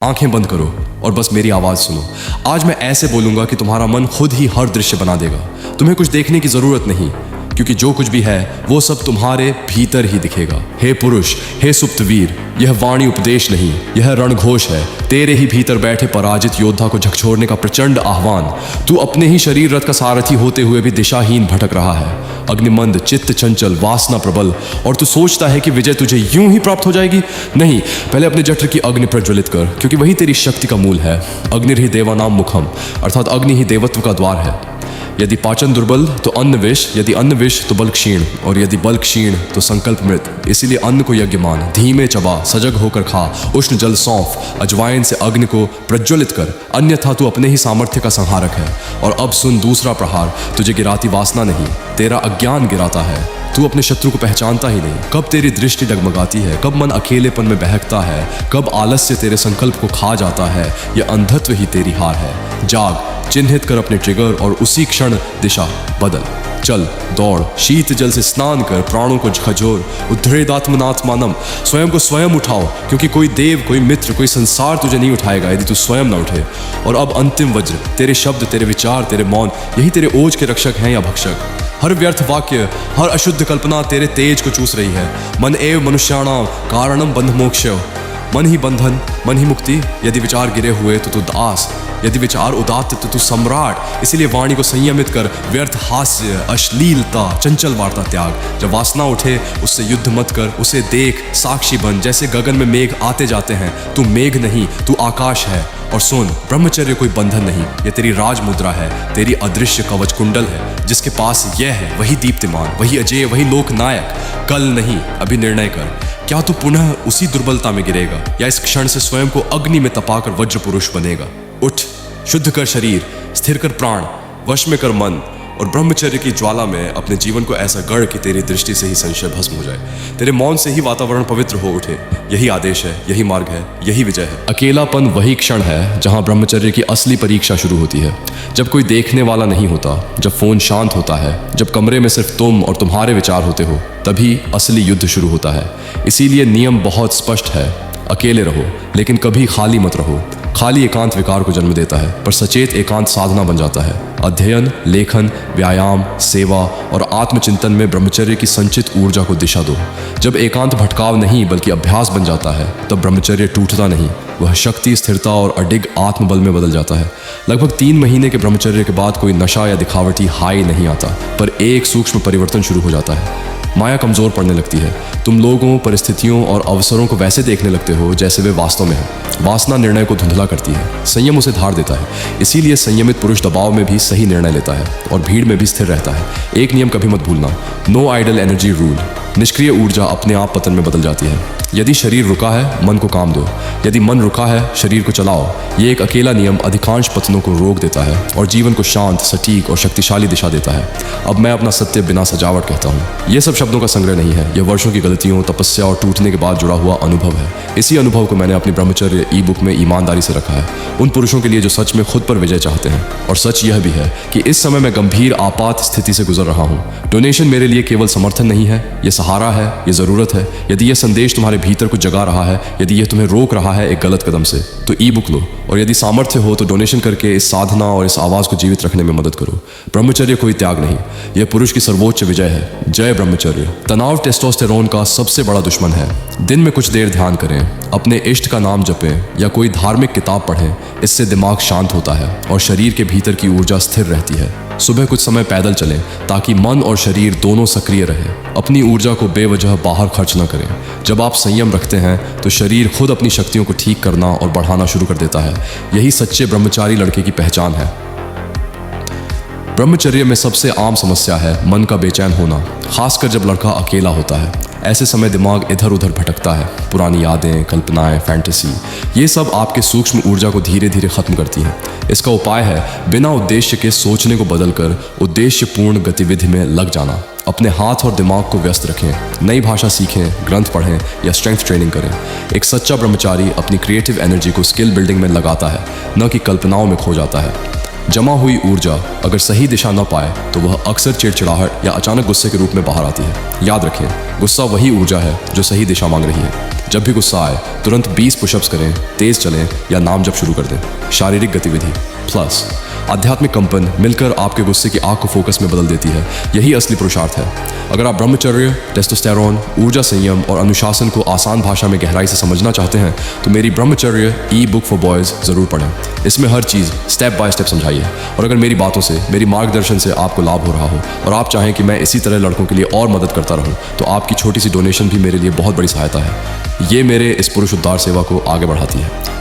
आंखें बंद करो और बस मेरी आवाज़ सुनो। आज मैं ऐसे बोलूंगा कि तुम्हारा मन खुद ही हर दृश्य बना देगा। तुम्हें कुछ देखने की ज़रूरत नहीं, क्योंकि जो कुछ भी है वो सब तुम्हारे भीतर ही दिखेगा। हे पुरुष, हे सुप्तवीर, यह वाणी उपदेश नहीं, यह रणघोष है। तेरे ही भीतर बैठे पराजित योद्धा को झकझोरने का प्रचंड आह्वान। तू अपने ही शरीर रथ का सारथी होते हुए भी दिशाहीन भटक रहा है। अग्निमंद, चित्त चंचल, वासना प्रबल, और तू सोचता है कि विजय तुझे यूं ही प्राप्त हो जाएगी। नहीं, पहले अपने जठर की अग्नि प्रज्वलित कर, क्योंकि वही तेरी शक्ति का मूल है। अग्निर्हि देवानाम मुखम, अर्थात अग्नि ही देवत्व का द्वार है। यदि पाचन दुर्बल तो अन्न विष, यदि अन्न विष तो बल क्षीण, और यदि बल क्षीण तो संकल्प मृत। इसीलिए अन्न को यज्ञ मान, धीमे चबा, सजग होकर खा, उष्ण जल सौंफ, अजवाइन से अग्नि को प्रज्वलित कर, अन्यथा तू अपने ही सामर्थ्य का संहारक है। और अब सुन दूसरा प्रहार, तुझे गिराती वासना नहीं, तेरा अज्ञान गिराता है। तू अपने शत्रु को पहचानता ही नहीं। कब तेरी दृष्टि डगमगाती है, कब मन अकेलेपन में बहकता है, कब आलस्य तेरे संकल्प को खा जाता है, यह अंधत्व ही तेरी हार है। जाग, चिन्हित कर अपने ट्रिगर और उसी क्षण दिशा बदल। चल, दौड़, शीत जल से स्नान कर, प्राणों को खजोर, उद्धरेदात्मनात्मानम, स्वयं को स्वयं उठाओ, क्योंकि कोई देव, कोई मित्र, कोई संसार तुझे नहीं उठाएगा यदि तू स्वयं न उठे। और अब अंतिम वज्र, तेरे शब्द, तेरे विचार, तेरे मौन, यही तेरे ओज के रक्षक हैं या भक्षक। हर व्यर्थ वाक्य, हर अशुद्ध कल्पना तेरे तेज को चूस रही है। मन एव मनुष्याणाम कारणम बंध मोक्षः, मन ही बंधन, मन ही मुक्ति। यदि विचार गिरे हुए तो तू दास, यदि विचार उदात्त तो तू सम्राट। इसीलिए वाणी को संयमित कर, व्यर्थ हास्य, अश्लीलता, चंचल वार्ता त्याग। जब वासना उठे उससे युद्ध मत कर, उसे देख, साक्षी बन। जैसे गगन में मेघ आते जाते हैं, तू मेघ नहीं, तू आकाश है। और सुन, ब्रह्मचर्य कोई बंधन नहीं, ये तेरी राज मुद्रा है, तेरी अदृश्य कवच कुंडल है। जिसके पास यह है वही दीप्तिमान, वही अजय, वही लोकनायक। कल नहीं, अभी निर्णय कर, क्या तू पुनः उसी दुर्बलता में गिरेगा, या इस क्षण से स्वयं को अग्नि में तपाकर वज्र पुरुष बनेगा। उठ, शुद्ध कर शरीर, स्थिर कर प्राण, वश में कर मन, और ब्रह्मचर्य की ज्वाला में अपने जीवन को ऐसा गढ़ कि तेरी दृष्टि से ही संशय भस्म हो जाए। तेरे मौन से ही वातावरण पवित्र हो उठे। यही आदेश है, यही मार्ग है, यही विजय है। अकेलापन वही क्षण है जहां ब्रह्मचर्य की असली परीक्षा शुरू होती है। जब कोई देखने वाला नहीं होता, जब फोन शांत होता है, जब कमरे में सिर्फ तुम और तुम्हारे विचार होते हो, तभी असली युद्ध शुरू होता है। इसीलिए नियम बहुत स्पष्ट है, अकेले रहो, लेकिन कभी खाली मत रहो। खाली एकांत विकार को जन्म देता है, पर सचेत एकांत साधना बन जाता है। अध्ययन, लेखन, व्यायाम, सेवा और आत्मचिंतन में ब्रह्मचर्य की संचित ऊर्जा को दिशा दो। जब एकांत भटकाव नहीं बल्कि अभ्यास बन जाता है, तब ब्रह्मचर्य टूटता नहीं, वह शक्ति, स्थिरता और अडिग आत्मबल में बदल जाता है। लगभग 3 महीने के ब्रह्मचर्य के बाद कोई नशा या दिखावटी हाई नहीं आता, पर एक सूक्ष्म परिवर्तन शुरू हो जाता है। माया कमजोर पड़ने लगती है। तुम लोगों, परिस्थितियों और अवसरों को वैसे देखने लगते हो जैसे वे वास्तव में हैं। वासना निर्णय को धुंधला करती है, संयम उसे धार देता है। इसीलिए संयमित पुरुष दबाव में भी सही निर्णय लेता है और भीड़ में भी स्थिर रहता है। एक नियम कभी मत भूलना, नो आइडल एनर्जी रूल। निष्क्रिय ऊर्जा अपने आप पतन में बदल जाती है। यदि शरीर रुका है, मन को काम दो। यदि मन रुका है, शरीर को चलाओ। ये एक अकेला नियम अधिकांश पतनों को रोक देता है और जीवन को शांत, सटीक और शक्तिशाली दिशा देता है। अब मैं अपना सत्य बिना सजावट कहता हूँ। ये सब शब्दों का संग्रह नहीं है, यह वर्षों की गलतियों, तपस्या और टूटने के बाद जुड़ा हुआ अनुभव है। इसी अनुभव को मैंने अपनी ब्रह्मचर्य ई बुक में ईमानदारी से रखा है, उन पुरुषों के लिए जो सच में खुद पर विजय चाहते हैं। और सच यह भी है कि इस समय मैं गंभीर आपात स्थिति से गुजर रहा हूँ। डोनेशन मेरे लिए केवल समर्थन नहीं है, यह सहारा है, यह जरूरत है। यदि यह संदेश तुम्हारे भीतर को जगा रहा है, यदि यह तुम्हें रोक रहा है एक गलत कदम से, तो ई बुक लो। और यदि सामर्थ्य हो तो डोनेशन करके इस साधना और इस आवाज को जीवित रखने में मदद करो। ब्रह्मचर्य कोई त्याग नहीं, यह पुरुष की सर्वोच्च विजय है। जय ब्रह्मचर्य। तनाव टेस्टोस्टेरोन का सबसे बड़ा दुश्मन है। दिन में कुछ देर ध्यान करें, अपने इष्ट का नाम जपें या कोई धार्मिक किताब पढ़ें। इससे दिमाग शांत होता है और शरीर के भीतर की ऊर्जा स्थिर रहती है। सुबह कुछ समय पैदल चलें ताकि मन और शरीर दोनों सक्रिय रहे। अपनी ऊर्जा को बेवजह बाहर खर्च न करें। जब आप संयम रखते हैं तो शरीर खुद अपनी शक्तियों को ठीक करना और बढ़ाना शुरू कर देता है। यही सच्चे ब्रह्मचारी लड़के की पहचान है। ब्रह्मचर्य में सबसे आम समस्या है मन का बेचैन होना, खासकर जब लड़का अकेला होता है। ऐसे समय दिमाग इधर उधर भटकता है। पुरानी यादें, कल्पनाएं, फैंटेसी, ये सब आपके सूक्ष्म ऊर्जा को धीरे धीरे खत्म करती हैं। इसका उपाय है बिना उद्देश्य के सोचने को बदलकर उद्देश्यपूर्ण गतिविधि में लग जाना। अपने हाथ और दिमाग को व्यस्त रखें, नई भाषा सीखें, ग्रंथ पढ़ें या स्ट्रेंथ ट्रेनिंग करें। एक सच्चा ब्रह्मचारी अपनी क्रिएटिव एनर्जी को स्किल बिल्डिंग में लगाता है, न कि कल्पनाओं में खो जाता है। जमा हुई ऊर्जा अगर सही दिशा न पाए तो वह अक्सर चिड़चिड़ाहट या अचानक गुस्से के रूप में बाहर आती है। याद रखें, गुस्सा वही ऊर्जा है जो सही दिशा मांग रही है। जब भी गुस्सा आए तुरंत 20 पुशअप्स करें, तेज चलें या नाम जप शुरू कर दें। शारीरिक गतिविधि प्लस आध्यात्मिक कंपन मिलकर आपके गुस्से की आग को फोकस में बदल देती है। यही असली पुरुषार्थ है। अगर आप ब्रह्मचर्य, टेस्टोस्टेरोन, ऊर्जा संयम और अनुशासन को आसान भाषा में गहराई से समझना चाहते हैं तो मेरी ब्रह्मचर्य ई बुक फॉर बॉयज़ ज़रूर पढ़ें। इसमें हर चीज़ स्टेप बाय स्टेप समझाई है। और अगर मेरी बातों से, मेरी मार्गदर्शन से आपको लाभ हो रहा हो और आप चाहें कि मैं इसी तरह लड़कों के लिए और मदद करता रहूं, तो आपकी छोटी सी डोनेशन भी मेरे लिए बहुत बड़ी सहायता है। ये मेरे इस पुरुष उद्धार सेवा को आगे बढ़ाती है।